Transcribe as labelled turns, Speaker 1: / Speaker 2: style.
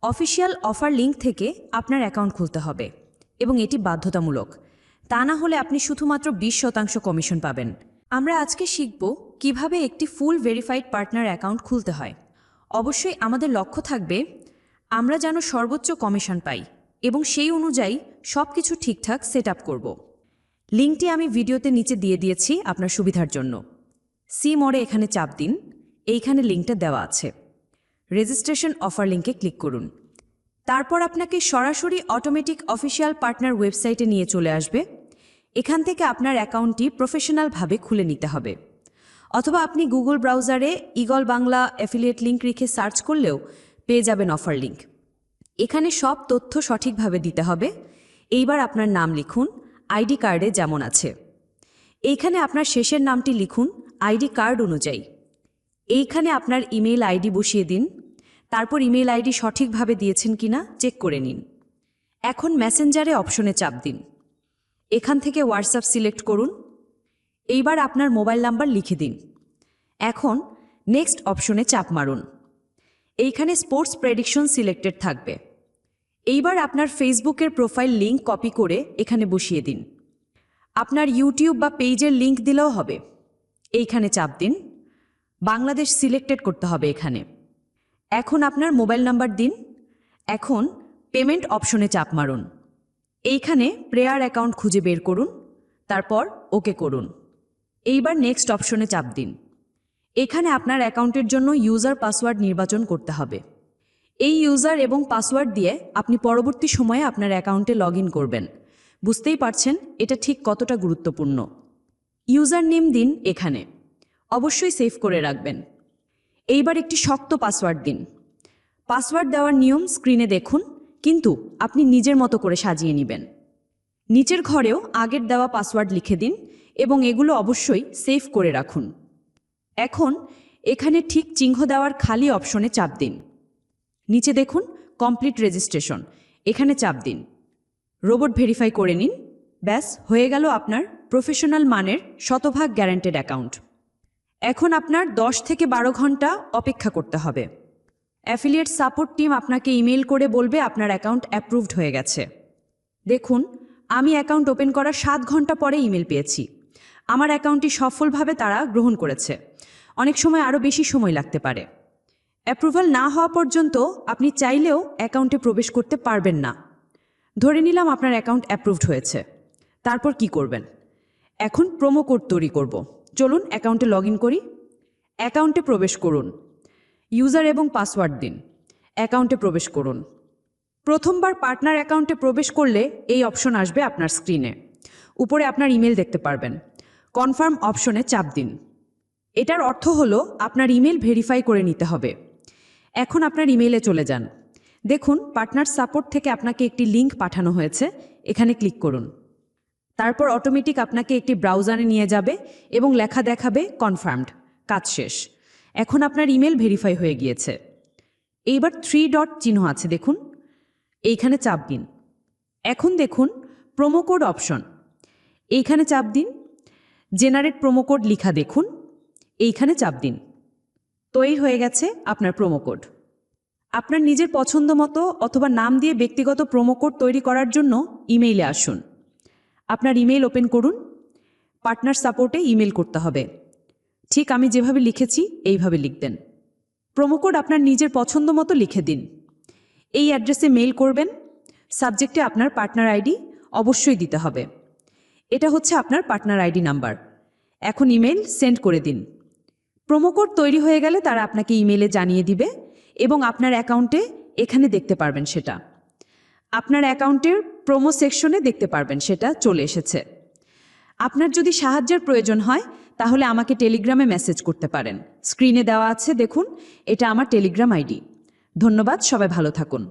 Speaker 1: Official offer link থেকে আপনার account খুলতে হবে এবং এটি বাধ্যতামূলক। তা না হলে আপনি শুধুমাত্র 20% কমিশন পাবেন। আমরা আজকে শিখব কিভাবে একটি ফুল ভেরিফাইড পার্টনার অ্যাকাউন্ট খুলতে হয়। অবশ্যই আমাদের লক্ষ্য থাকবে আমরা যেন সর্বোচ্চ কমিশন পাই এবং সেই অনুযায়ী সব কিছু ঠিকঠাক সেট আপ করব। লিঙ্কটি আমি ভিডিওতে নিচে দিয়ে দিয়েছি আপনার সুবিধার জন্য। সি মোড়ে এখানে চাপ দিন, এইখানে লিঙ্কটা দেওয়া আছে। রেজিস্ট্রেশন অফার লিঙ্কে ক্লিক করুন। তারপর আপনাকে সরাসরি অটোমেটিক অফিসিয়াল পার্টনার ওয়েবসাইটে নিয়ে চলে আসবে। এখান থেকে আপনার অ্যাকাউন্টটি প্রফেশনালভাবে খুলে নিতে হবে, অথবা আপনি গুগল ব্রাউজারে ইগল বাংলা অ্যাফিলিয়েট লিঙ্ক লিখে সার্চ করলেও পেয়ে যাবেন অফার লিঙ্ক। এখানে সব তথ্য সঠিকভাবে দিতে হবে। এইবার আপনার নাম লিখুন আইডি কার্ডে যেমন আছে। এইখানে আপনার শেষের নামটি লিখুন আইডি কার্ড অনুযায়ী। এইখানে আপনার ইমেইল আইডি বসিয়ে দিন। তারপর ইমেইল আইডি সঠিকভাবে দিয়েছেন কিনা চেক করে নিন। এখন মেসেঞ্জারে অপশনে চাপ দিন। এখান থেকে হোয়াটসঅ্যাপ সিলেক্ট করুন। এইবার আপনার মোবাইল নাম্বার লিখে দিন। এখন নেক্সট অপশনে চাপ মারুন। এইখানে স্পোর্টস প্রেডিকশন সিলেক্টেড থাকবে। এইবার আপনার ফেসবুকের প্রোফাইল লিঙ্ক কপি করে এখানে বসিয়ে দিন। আপনার ইউটিউব বা পেজের লিঙ্ক দিলেও হবে। এইখানে চাপ দিন। বাংলাদেশ সিলেক্টেড করতে হবে এখানে। এখন আপনার মোবাইল নাম্বার দিন। এখন পেমেন্ট অপশনে চাপ মারুন। এইখানে প্রেয়ার অ্যাকাউন্ট খুঁজে বের করুন, তারপর ওকে করুন। এইবার নেক্সট অপশনে চাপ দিন। এখানে আপনার অ্যাকাউন্টের জন্য ইউজার পাসওয়ার্ড নির্বাচন করতে হবে। এই ইউজার এবং পাসওয়ার্ড দিয়ে আপনি পরবর্তী সময়ে আপনার অ্যাকাউন্টে লগ ইন করবেন। বুঝতেই পারছেন এটা ঠিক কতটা গুরুত্বপূর্ণ। ইউজার নেম দিন এখানে, অবশ্যই সেভ করে রাখবেন। এইবার একটি শক্ত পাসওয়ার্ড দিন। পাসওয়ার্ড দেওয়ার নিয়ম স্ক্রিনে দেখুন, কিন্তু আপনি নিজের মতো করে সাজিয়ে নেবেন। নিচের ঘরেও আগের দেওয়া পাসওয়ার্ড লিখে দিন এবং এগুলো অবশ্যই সেভ করে রাখুন। এখন এখানে ঠিক চিহ্ন দেওয়ার খালি অপশনে চাপ দিন। নিচে দেখুন কমপ্লিট রেজিস্ট্রেশন, এখানে চাপ দিন। রোবট ভেরিফাই করে নিন। ব্যাস হয়ে গেল আপনার প্রফেশনাল মানের শতভাগ গ্যারান্টেড অ্যাকাউন্ট। এখন আপনার 10 থেকে 12 ঘন্টা অপেক্ষা করতে হবে। অ্যাফিলিয়েট সাপোর্ট টিম আপনাকে ইমেল করে বলবে আপনার অ্যাকাউন্ট অ্যাপ্রুভড হয়ে গেছে। দেখুন আমি অ্যাকাউন্ট ওপেন করার 7 ঘন্টা পরে ইমেল পেয়েছি। আমার অ্যাকাউন্টটি সফলভাবে তারা গ্রহণ করেছে। অনেক সময় আরও বেশি সময় লাগতে পারে। অ্যাপ্রুভাল না হওয়া পর্যন্ত আপনি চাইলেও অ্যাকাউন্টে প্রবেশ করতে পারবেন না। ধরে নিলাম আপনার অ্যাকাউন্ট অ্যাপ্রুভড হয়েছে। তারপর কি করবেন? এখন প্রোমো কোড তৈরি করব। চলুন অ্যাকাউন্টে লগ ইন করি। অ্যাকাউন্টে প্রবেশ করুন। ইউজার এবং পাসওয়ার্ড দিন। অ্যাকাউন্টে প্রবেশ করুন। প্রথমবার পার্টনার অ্যাকাউন্টে প্রবেশ করলে এই অপশন আসবে আপনার স্ক্রিনে। উপরে আপনার ইমেল দেখতে পারবেন। কনফার্ম অপশনে চাপ দিন। এটার অর্থ হলো আপনার ইমেল ভেরিফাই করে নিতে হবে। এখন আপনার ইমেইলে চলে যান। দেখুন পার্টনার সাপোর্ট থেকে আপনাকে একটি লিঙ্ক পাঠানো হয়েছে, এখানে ক্লিক করুন। তারপর অটোমেটিক আপনাকে একটি ব্রাউজারে নিয়ে যাবে এবং লেখা দেখাবে কনফার্মড, কাজ শেষ। এখন আপনার ইমেল ভেরিফাই হয়ে গিয়েছে। এইবার 3 ডট চিহ্ন আছে দেখুন, এইখানে চাপ দিন। এখন দেখুন প্রোমো কোড অপশন, এইখানে চাপ দিন। জেনারেট প্রোমো কোড লিখা দেখুন, এইখানে চাপ দিন। তৈরি হয়ে গেছে আপনার প্রোমো কোড। আপনার নিজের পছন্দ মতো অথবা নাম দিয়ে ব্যক্তিগত প্রোমো কোড তৈরি করার জন্য ইমেইলে আসুন। আপনার ইমেইল ওপেন করুন। পার্টনার সাপোর্টে ইমেল করতে হবে। ঠিক আমি যেভাবে লিখেছি এইভাবে লিখবেন। প্রোমো কোড আপনার নিজের পছন্দ মতো লিখে দিন। এই অ্যাড্রেসে মেইল করবেন। সাবজেক্টে আপনার পার্টনার আইডি অবশ্যই দিতে হবে। এটা হচ্ছে আপনার পার্টনার আইডি নাম্বার। এখন ইমেল সেন্ড করে দিন। প্রোমো কোড তৈরি হয়ে গেলে তারা আপনাকে ইমেইলে জানিয়ে দিবে এবং আপনার অ্যাকাউন্টে এখানে দেখতে পারবেন সেটা। আপনার অ্যাকাউন্টের প্রোমো সেকশনে দেখতে পারবেন সেটা চলে এসেছে। আপনার যদি সাহায্যের প্রয়োজন হয় তাহলে আমাকে টেলিগ্রামে মেসেজ করতে পারেন। স্ক্রিনে দেওয়া আছে দেখুন, এটা আমার টেলিগ্রাম আইডি। ধন্যবাদ, সবাই ভালো থাকুন।